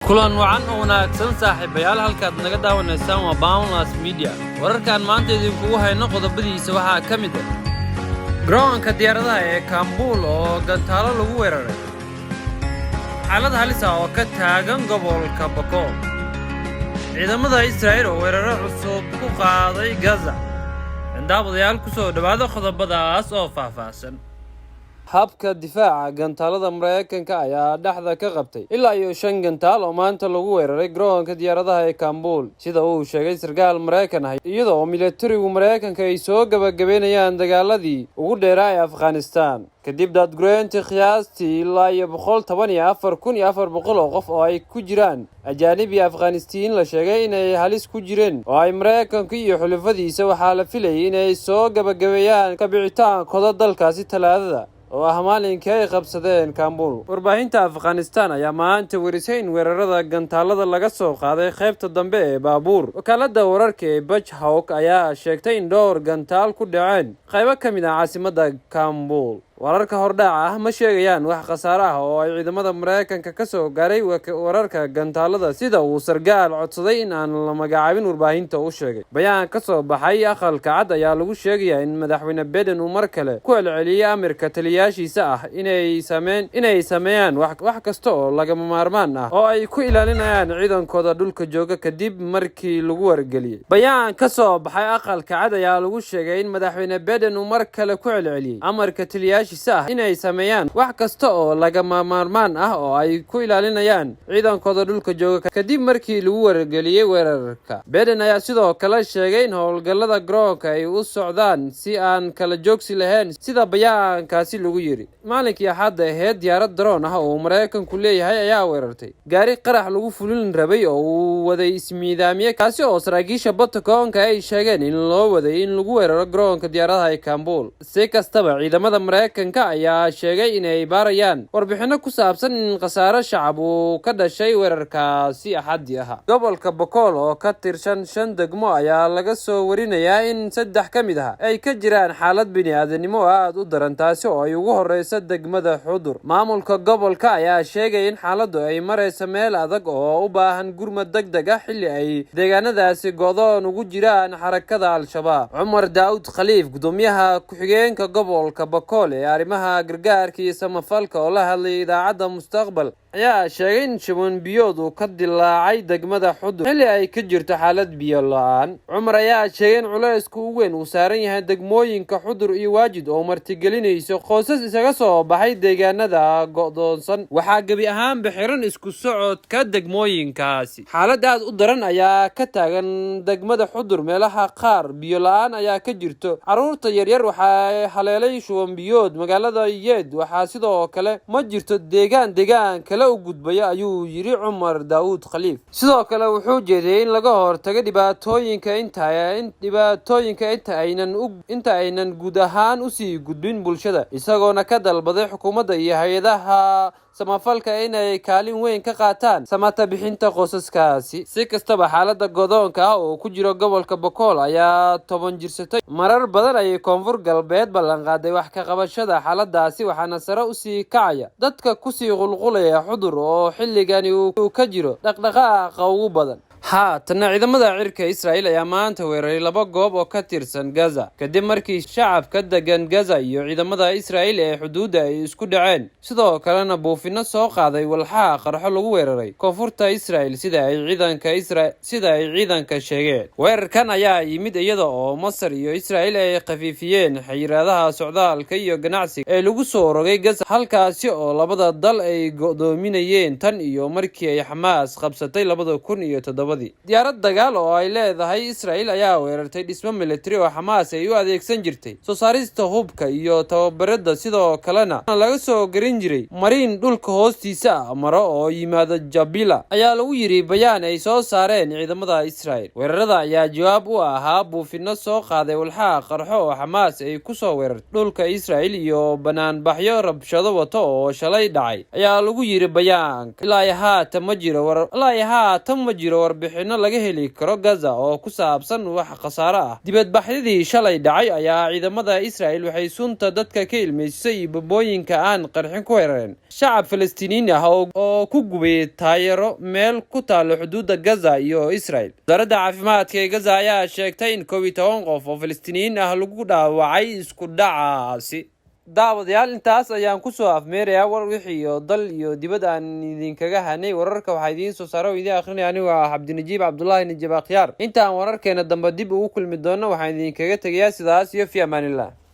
kulan wacan oo wanaagsan saaxiibayaal halkaad naga daawanaysaan waa Boundless Media wararkan maanta idinku hayno qodobadiisa waxaa ka mid ah garoonka diyaaradaha ee Kabul oo gantaalo lagu weeraray xaalad halis ah oo ka taagan gobolka Bakool ciidamada Israa'iil oo weeraro cusub ku qaaday Gaza daawadayaal ku soo dhawaada qodobadaas oo faahfaahsan habka difaaca gantaalada Mareykanka ayaa dhaxda ka qabtay ilaa iyo 5 gantaal oo maanta lagu weeraray garoonka diyaaradaha ee Kabul sida uu sheegay sarkaal Mareykan ah iyadoo militariga Mareykanka ay soo gabagabeynayaan dagaaladii ugu dheeraa ee Afghanistan kadib daadgureyntii qiyaastii ilaa iyo 114,400 oo qof oo ay ku jiraan ajaanib iyo Afghanistaan la sheegay inay halis ku jireen oo ay Mareykanka iyo xulafadiisa waxaa la filayay inay soo gabagabeeyaan kabicitaankooda dalkaasi Talaadada oo ah maalinkii ay qabsadeen Kabul warbaahinta Afghanistan ayaa maanta warisay in weerarada gantaalada laga soo qaaday qaybta dambe ee baabuur wakaalada wararka ee Bajhawk ayaa sheegtay in dhowr gantaal ku dhaceen qaybo ka mid ah caasimadda Kabul wararka hordhaca ah ma sheegayaan wax khasaare ah oo ay ciidamada Mareykanka ka soo gaaray wararka gantaalada sida uu sarkaal codsaday in aan la magacaabin warbaahinta u sheegay bayaan ka soo baxay aqalka cad ayaa lagu sheegay in madaxweyne Biden uu mar kale ku celceliyay amarka taliyaashiisa ah inay sameeyaan wax kasta oo lagama maarmaan ah oo ay ku ilaalinayaan ciidankooda dhulka jooga kadib markii lagu wargeliyay bayaan ka soo baxay aqalka cad ayaa lagu sheegay in madaxweyne Biden uu mar kale ku celceliyay amarka taliyaashiisa inay sameeyaan wax kasta oo lagama maarmaan ah oo ay ku ilaalinayaan ciidankooda dhulka jooga kadib markii lagu wargeliyay weerarka Biden ayaa sidoo kale sheegay in howlgallada garoonka ay u socdaan si aan kala joogsi lahayn sida bayaankaasi lagu yiri maalinkii Axad ahayd diyaarad drone ah oo Mareykanku leeyahay ayaa weerartay gaari qarax lagu fulin rabay oo uu waday ismiidaamiye kaasi oo saraakiisha Pentagonka ay sheegeen in loo waday in lagu weeraro garoonka diyaaradaha ee Kabul si kastaba ciidamada Mareykanka ayaa sheegay inay baarayaan warbixino ku saabsan in khasaare shacab uu ka dhashay weerarkaasi Axadii ah gobolka Bakool oo ka tirsan 5 degmo ayaa laga soo warinayaa in 3 ka mid ah ay ka jiraan xaalad bini'aadanimo aad u daran taasi oo ay ugu horeyso degmada Xudur maamulka gobolka ayaa sheegay in xaaladdu ay marayso meel adag oo u baahan gurmad degdeg ah xilli ay deegaanadaasi go'doon ugu jiraan xarakada Al-Shabaab Umar Daawud Khaliif gudoomiyaha ku-xigeenka gobolka Bakool ee arrimaha gargaarka iyo samafalka oo la hadlay idaacadda Mustaqbal ayaa sheegay in shuban biyood uu ka dilaacay degmada Xudur xilli ay ka jirto xaalad biyo la'aan Umar ayaa sheegay in culeysku ugu weyn uu saaran yahay degmooyinka Xudur iyo Waajid oo martigelinayso qoysas isaga soo baxay deegaanada go'doonsan waxaa gabi ahaan bixiran isku socodka degmooyinkaasi xaalad aad u daran ayaa ka taagan degmada Xudur meelaha qaar biyo la'aan ayaa ka jirto caruurta yaryar waxay haleelay shuban biyood magaalada Yeed waxaa sidoo kale ma jirto deegaan kale u gudbaya ayuu yiri Umar Daawud Khaliif sidoo kale wuxuu jeediyay in laga hortago dhibaatooyinka inta aynan guud ahaan u sii gudbin bulshada isagoona ka dalbaday xukuumadda iyo hay'adaha samafalka inay kaalin weyn ka qaataan samata bixinta qoysaskaasi si kastaba xaaladda go'doonka ah oo ku jira gobolka Bakool ayaa 10 jirsatay marar badan ay koonfur galbeed ballan qaaday wax ka qabashada xaaladaasi waxaana sare u sii kacaya dadka ku sii qulqulaya Xudur oo xilligan uu ka jiro dhaqdhaqaaqa ugu badan haatan ciidamada cirka Israa'iil ayaa maanta weeraray 2 goob oo ka tirsan Gaza kadib markii shacabka degan Gaza iyo ciidamada Israa'iil ee xuduudda ay isku dhaceen sidoo kalena buufino soo qaaday walxaha qarxo lagu weeraray koonfurta Israa'iil sida ay ciidanka sheegeen weerarkan ayaa yimid iyada oo Masar iyo Israa'iil ay qafiifiyeen xayiraadaha socdaalka iyo ganacsiga ee lagu soo rogay Gaza halkaasi oo labada dal ay go'doominayeen tan iyo markii ay Xamaas qabsatay 2007 diyaarad dagaal oo ay leedahay Israa'iil ayaa weerartay dhismo military oo Xamaas ay u adeegsan jirtay soo saarista hubka iyo tababarada sidoo kalena laga soo garin jiray marin dhulka hoostiisa maro oo yimaada Jabila ayaa lagu yiri bayaan ay soo saareen ciidamada Israa'iil weerarada ayaa jawaab u ahaa buufino soo qaaday walxaha qarxo oo Xamaas ay ku soo weerartay dhulka Israa'iil iyo banaanbaxyo rabshado wato oo shalay dhacay ayaa lagu yiri bayaanka ilaa haatan ma jiro warbixino laga heli karo Gaza oo ku saabsan wax khasaare ah. Dibadbaxyadii shalay dhacay ayaa ciidamada Israel waxay sunta dadka ka ilmeysay bombooyinka aan qarxin ku weerareen shacab Falastiiniin ah oo ku gubay taayiro meel ku taal xuduudda Gaza iyo Israel. Wasaaradda caafimaadka ee Gaza ayaa sheegtay in 12 qof oo Falastiiniin ah lagu dhaawacay isku dhacaasi. daawadayaal intaas ayaan ku soo afmeerayaa war wixii oo dal iyo dibad aan idinkaga hanay. wararka waxaa idiin soo saaray oo idiin akhrinaya anigu Cabdinajiib Cabdullaahi Najiib Akhyaar. intaan wararkeena dambe dib ugu kulmi doono waxaan idinkaga tegayaa sidaas iyo fi amaanillah.